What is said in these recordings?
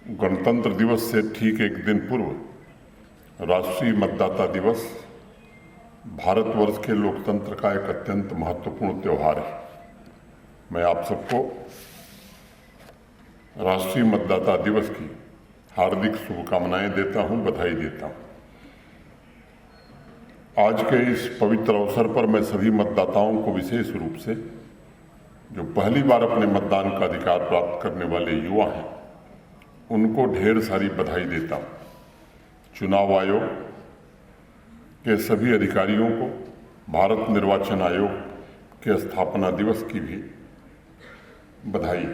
गणतंत्र दिवस से ठीक एक दिन पूर्व राष्ट्रीय मतदाता दिवस भारतवर्ष के लोकतंत्र का एक अत्यंत महत्वपूर्ण त्यौहार है। मैं आप सबको राष्ट्रीय मतदाता दिवस की हार्दिक शुभकामनाएं देता हूं, बधाई देता हूं। आज के इस पवित्र अवसर पर मैं सभी मतदाताओं को विशेष रूप से जो पहली बार अपने मतदान का अधिकार प्राप्त करने वाले युवा हैं उनको ढेर सारी बधाई देता हूं। चुनाव आयोग के सभी अधिकारियों को भारत निर्वाचन आयोग के स्थापना दिवस की भी बधाई।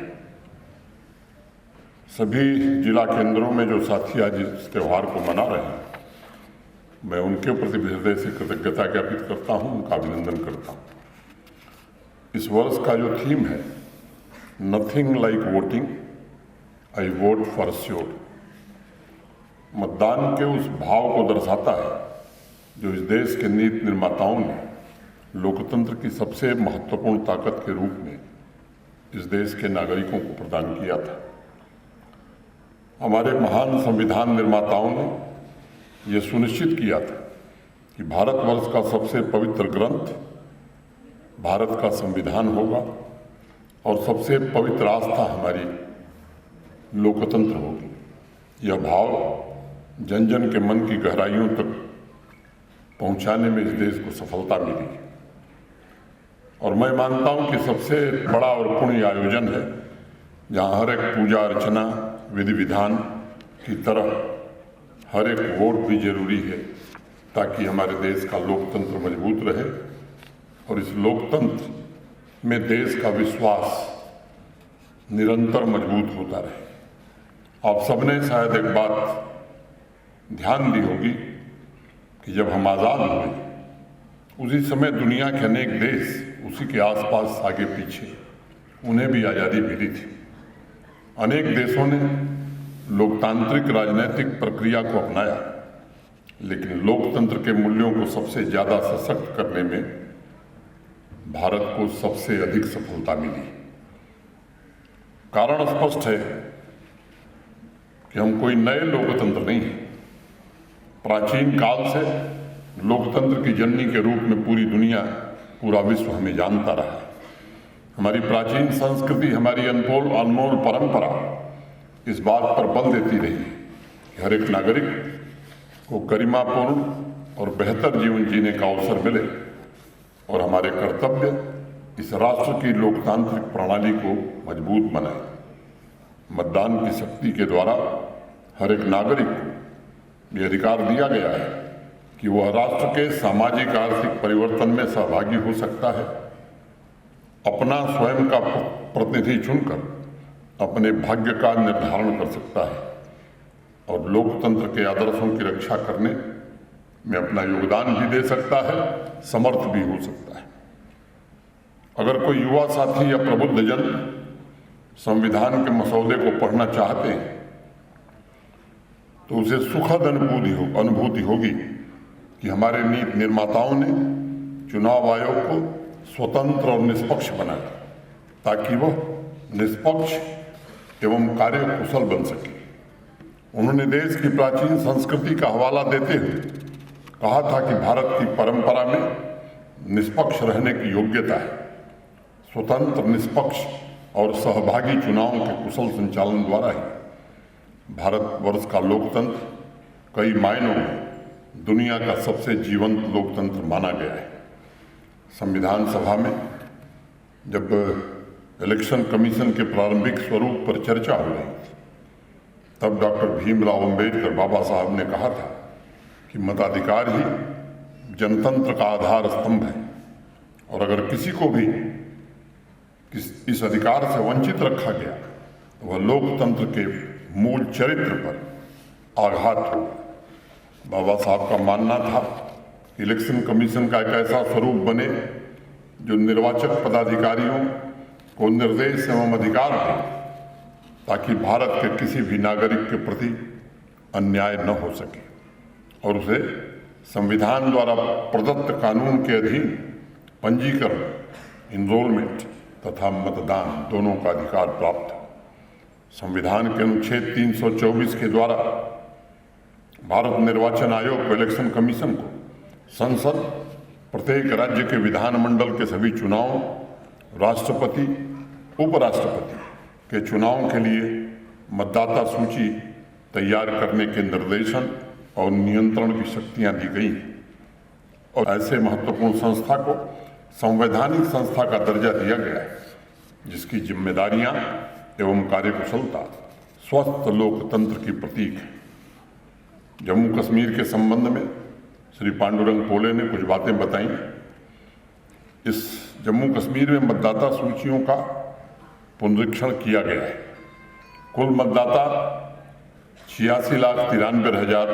सभी जिला केंद्रों में जो साथी आज इस त्यौहार को मना रहे हैं, मैं उनके प्रति हृदय से कृतज्ञता ज्ञापित करता हूं, उनका अभिनंदन करता हूं। इस वर्ष का जो थीम है, nothing like voting, I vote for sure, मतदान के उस भाव को दर्शाता है जो इस देश के नीति निर्माताओं ने लोकतंत्र की सबसे महत्वपूर्ण ताकत के रूप में इस देश के नागरिकों को प्रदान किया था। हमारे महान संविधान निर्माताओं ने यह सुनिश्चित किया था कि भारतवर्ष का सबसे पवित्र ग्रंथ भारत का संविधान होगा और सबसे पवित्र आस्था हमारी लोकतंत्र होगी। यह भाव जन जन के मन की गहराइयों तक पहुंचाने में इस देश को सफलता मिली और मैं मानता हूं कि सबसे बड़ा और पुण्य आयोजन है जहां हर एक पूजा अर्चना विधि विधान की तरह हर एक वोट भी जरूरी है ताकि हमारे देश का लोकतंत्र मजबूत रहे और इस लोकतंत्र में देश का विश्वास निरंतर मजबूत होता रहे। आप सबने शायद एक बात ध्यान दी होगी कि जब हम आज़ाद हुए उसी समय दुनिया के अनेक देश उसी के आसपास आगे पीछे उन्हें भी आज़ादी मिली थी। अनेक देशों ने लोकतांत्रिक राजनीतिक प्रक्रिया को अपनाया, लेकिन लोकतंत्र के मूल्यों को सबसे ज़्यादा सशक्त करने में भारत को सबसे अधिक सफलता मिली। कारण स्पष्ट है कि हम कोई नए लोकतंत्र नहीं हैं। प्राचीन काल से लोकतंत्र की जननी के रूप में पूरी दुनिया, पूरा विश्व हमें जानता रहा है। हमारी प्राचीन संस्कृति, हमारी अनमोल परंपरा इस बात पर बल देती रही कि हर एक नागरिक को गरिमापूर्ण और बेहतर जीवन जीने का अवसर मिले और हमारे कर्तव्य इस राष्ट्र की लोकतांत्रिक प्रणाली को मजबूत बनाए। मतदान की शक्ति के द्वारा हर एक नागरिक को यह अधिकार दिया गया है कि वह राष्ट्र के सामाजिक आर्थिक परिवर्तन में सहभागी हो सकता है, अपना स्वयं का प्रतिनिधि चुनकर अपने भाग्य का निर्धारण कर सकता है और लोकतंत्र के आदर्शों की रक्षा करने में अपना योगदान भी दे सकता है, समर्थ भी हो सकता है। अगर कोई युवा साथी या प्रबुद्ध जन संविधान के मसौदे को पढ़ना चाहते हैं तो उसे सुखद अनुभूति होगी कि हमारे नीति निर्माताओं ने चुनाव आयोग को स्वतंत्र और निष्पक्ष बनाया ताकि वह निष्पक्ष एवं कार्यकुशल बन सके। उन्होंने देश की प्राचीन संस्कृति का हवाला देते हुए कहा था कि भारत की परंपरा में निष्पक्ष रहने की योग्यता है। स्वतंत्र, निष्पक्ष और सहभागी चुनावों के कुशल संचालन द्वारा ही भारतवर्ष का लोकतंत्र कई मायनों में दुनिया का सबसे जीवंत लोकतंत्र माना गया है। संविधान सभा में जब इलेक्शन कमीशन के प्रारंभिक स्वरूप पर चर्चा हो रही थी तब डॉक्टर भीमराव अंबेडकर बाबा साहब ने कहा था कि मताधिकार ही जनतंत्र का आधार स्तंभ है और अगर किसी को भी इस अधिकार से वंचित रखा गया तो वह लोकतंत्र के मूल चरित्र पर आघात होगा। बाबा साहब का मानना था कि इलेक्शन कमीशन का एक ऐसा स्वरूप बने जो निर्वाचक पदाधिकारियों को निर्देश एवं अधिकार दे ताकि भारत के किसी भी नागरिक के प्रति अन्याय न हो सके और उसे संविधान द्वारा प्रदत्त कानून के अधीन पंजीकरण, इनरोलमेंट तथा मतदान दोनों का अधिकार प्राप्त हो। संविधान के अनुच्छेद 324 के द्वारा भारत निर्वाचन आयोग इलेक्शन कमीशन को संसद, प्रत्येक राज्य के विधानमंडल के सभी चुनाव, राष्ट्रपति, उपराष्ट्रपति के चुनाव के लिए मतदाता सूची तैयार करने के निर्देशन और नियंत्रण की शक्तियां दी गई हैं और ऐसे महत्वपूर्ण संस्था को संवैधानिक संस्था का दर्जा दिया गया है, जिसकी जिम्मेदारियां एवं कार्यकुशलता स्वस्थ लोकतंत्र की प्रतीक है। जम्मू कश्मीर के संबंध में श्री पांडुरंग पोले ने कुछ बातें बताई। इस जम्मू कश्मीर में मतदाता सूचियों का पुनरीक्षण किया गया है। कुल मतदाता 86,93,000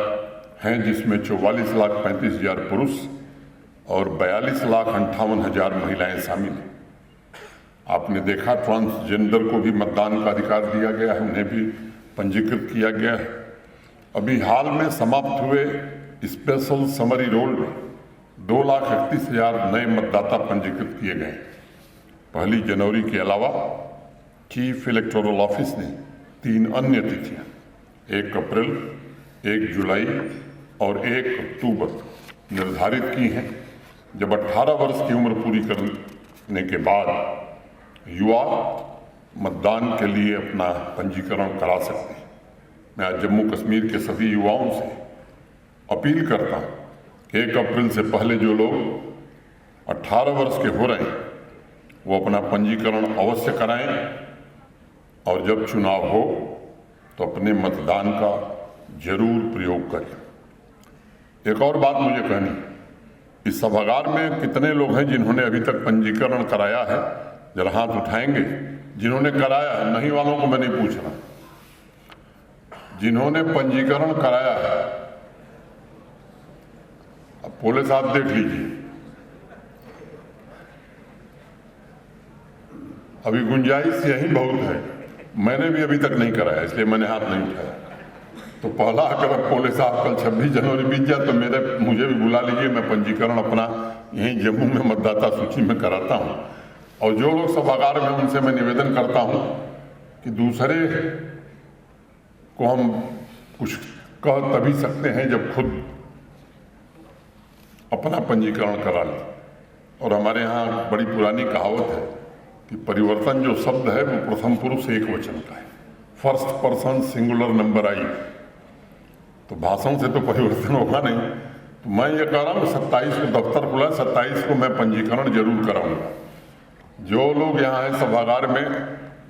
हैं, जिसमें 44,35,000 पुरुष और 42,58,000 महिलाएं शामिल हैं। आपने देखा ट्रांसजेंडर को भी मतदान का अधिकार दिया गया है, उन्हें भी पंजीकृत किया गया है। अभी हाल में समाप्त हुए स्पेशल समरी रोल में 2,31,000 नए मतदाता पंजीकृत किए गए। 1 जनवरी के अलावा चीफ इलेक्टोरल ऑफिस ने 3 अन्य तिथियां 1 अप्रैल, 1 जुलाई और 1 अक्टूबर निर्धारित की हैं, जब 18 वर्ष की उम्र पूरी करने के बाद युवा मतदान के लिए अपना पंजीकरण करा सकते हैं। मैं आज जम्मू कश्मीर के सभी युवाओं से अपील करता हूं कि 1 अप्रैल से पहले जो लोग 18 वर्ष के हो रहे हैं वो अपना पंजीकरण अवश्य कराएं और जब चुनाव हो तो अपने मतदान का जरूर प्रयोग करें। एक और बात मुझे कहनी, इस सभागार में कितने लोग हैं जिन्होंने अभी तक पंजीकरण कराया है? जरा हाथ उठाएंगे। जिन्होंने कराया है, नहीं वालों को मैं नहीं पूछ रहा, जिन्होंने पंजीकरण कराया है। अब पोले साहब देख लीजिए, अभी गुंजाइश यही बहुत है। मैंने भी अभी तक नहीं कराया, इसलिए मैंने हाथ नहीं उठाया। तो पहला अगर पोले साहब कल 26 जनवरी बीत जाए तो मुझे भी बुला लीजिए, मैं पंजीकरण अपना यहीं जम्मू में मतदाता सूची में कराता हूँ। और जो लोग सभागार में, उनसे मैं निवेदन करता हूँ कि दूसरे को हम कुछ कह तभी सकते हैं जब खुद अपना पंजीकरण करा लें। और हमारे यहाँ बड़ी पुरानी कहावत है कि परिवर्तन जो शब्द है वो प्रथम पुरुष एक वचन का है, फर्स्ट पर्सन सिंगुलर नंबर आई। तो भाषण से तो परिवर्तन होगा नहीं। तो मैं ये कह रहा हूँ 27 को दफ्तर खुला, 27 को मैं पंजीकरण जरूर कराऊंगा। जो लोग यहाँ हैं सभागार में,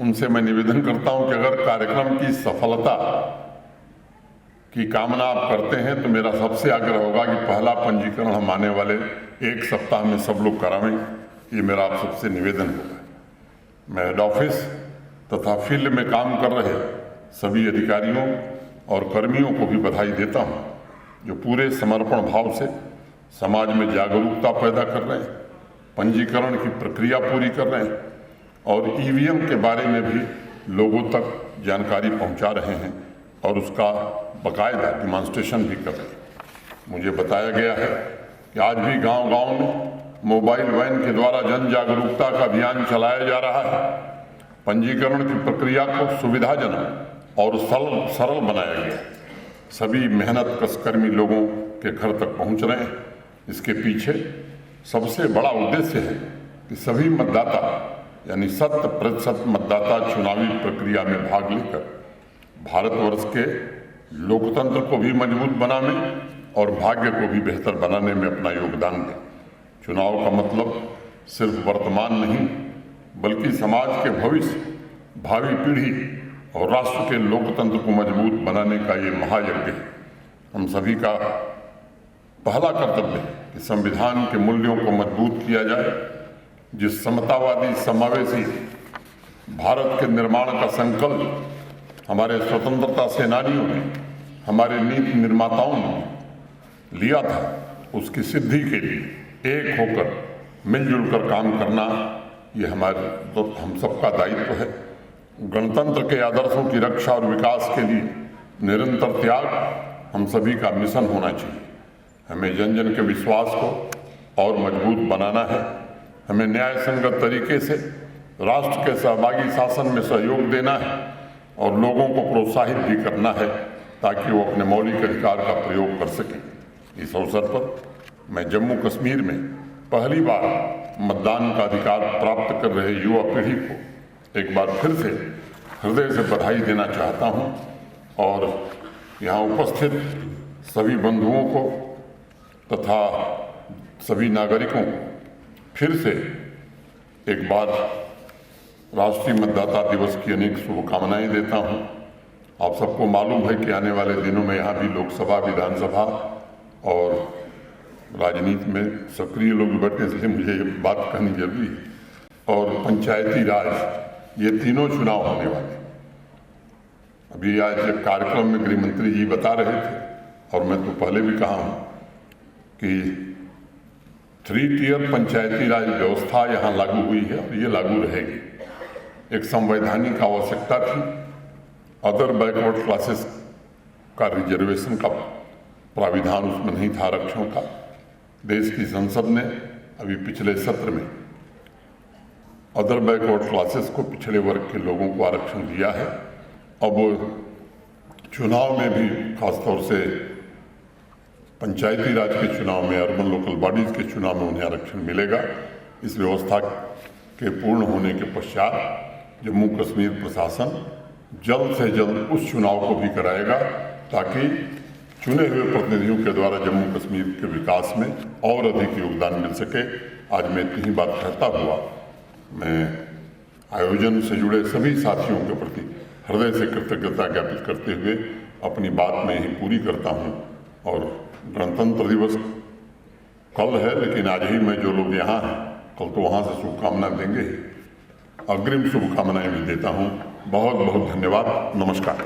उनसे मैं निवेदन करता हूँ कि अगर कार्यक्रम की सफलता की कामना आप करते हैं तो मेरा सबसे आग्रह होगा कि पहला पंजीकरण हम आने वाले 1 सप्ताह में सब लोग करावें। ये मेरा आप सबसे निवेदन होगा। मैं हेड ऑफिस तथा फील्ड में काम कर रहे सभी अधिकारियों और कर्मियों को भी बधाई देता हूं, जो पूरे समर्पण भाव से समाज में जागरूकता पैदा कर रहे हैं, पंजीकरण की प्रक्रिया पूरी कर रहे हैं और ईवीएम के बारे में भी लोगों तक जानकारी पहुंचा रहे हैं और उसका बाकायदा डिमॉन्स्ट्रेशन भी कर रहे हैं। मुझे बताया गया है कि आज भी गांव-गांव में मोबाइल वैन के द्वारा जन जागरूकता का अभियान चलाया जा रहा है। पंजीकरण की प्रक्रिया को सुविधाजनक और सरल बनाया गया। सभी मेहनत कशकर्मी लोगों के घर तक पहुंच रहे हैं। इसके पीछे सबसे बड़ा उद्देश्य है कि सभी मतदाता यानी 100% मतदाता चुनावी प्रक्रिया में भाग लेकर भारतवर्ष के लोकतंत्र को भी मजबूत बनाने और भाग्य को भी बेहतर बनाने में अपना योगदान दें। चुनाव का मतलब सिर्फ वर्तमान नहीं, बल्कि समाज के भविष्य, भावी पीढ़ी और राष्ट्र के लोकतंत्र को मजबूत बनाने का ये महायज्ञ है। हम सभी का पहला कर्तव्य है कि संविधान के मूल्यों को मजबूत किया जाए। जिस समतावादी, समावेशी भारत के निर्माण का संकल्प हमारे स्वतंत्रता सेनानियों ने, हमारे नीति निर्माताओं ने लिया था, उसकी सिद्धि के लिए एक होकर मिलजुल कर काम करना ये हम सबका दायित्व है। गणतंत्र के आदर्शों की रक्षा और विकास के लिए निरंतर त्याग हम सभी का मिशन होना चाहिए। हमें जन जन के विश्वास को और मजबूत बनाना है। हमें न्याय संगत तरीके से राष्ट्र के सहभागी शासन में सहयोग देना है और लोगों को प्रोत्साहित भी करना है ताकि वो अपने मौलिक अधिकार का प्रयोग कर सकें। इस अवसर पर मैं जम्मू कश्मीर में पहली बार मतदान का अधिकार प्राप्त कर रहे युवा पीढ़ी को एक बार फिर से हृदय से बधाई देना चाहता हूं और यहाँ उपस्थित सभी बंधुओं को तथा सभी नागरिकों को फिर से एक बार राष्ट्रीय मतदाता दिवस की अनेक शुभकामनाएं देता हूं। आप सबको मालूम है कि आने वाले दिनों में यहाँ भी लोकसभा, विधानसभा और राजनीति में सक्रिय लोग बैठने से मुझे ये बात कहनी जरूरी है, और पंचायती राज, ये तीनों चुनाव होने वाले। अभी आज एक कार्यक्रम में गृह मंत्री जी बता रहे थे और मैं तो पहले भी कहा हूँ कि 3 टियर पंचायती राज व्यवस्था यहाँ लागू हुई है और ये लागू रहेगी। एक संवैधानिक आवश्यकता थी, अदर बैकवर्ड क्लासेस का रिजर्वेशन का प्राविधान उसमें नहीं था, आरक्षण का। देश की संसद ने अभी पिछले सत्र में अदर बैकवर्ड क्लासेस को, पिछड़े वर्ग के लोगों को आरक्षण दिया है। अब चुनाव में भी, खासतौर से पंचायती राज के चुनाव में, अर्बन लोकल बॉडीज के चुनाव में उन्हें आरक्षण मिलेगा। इस व्यवस्था के पूर्ण होने के पश्चात जम्मू कश्मीर प्रशासन जल्द से जल्द उस चुनाव को भी कराएगा ताकि चुने हुए प्रतिनिधियों के द्वारा जम्मू कश्मीर के विकास में और अधिक योगदान मिल सके। आज मैं इतनी ही बात कहता हुआ मैं आयोजन से जुड़े सभी साथियों के प्रति हृदय से कृतज्ञता ज्ञापित करते हुए अपनी बात में ही पूरी करता हूं। और गणतंत्र दिवस कल है, लेकिन आज ही मैं जो लोग यहाँ हैं, कल तो वहाँ से शुभकामना देंगे ही, अग्रिम शुभकामनाएं भी देता हूँ। बहुत बहुत धन्यवाद। नमस्कार।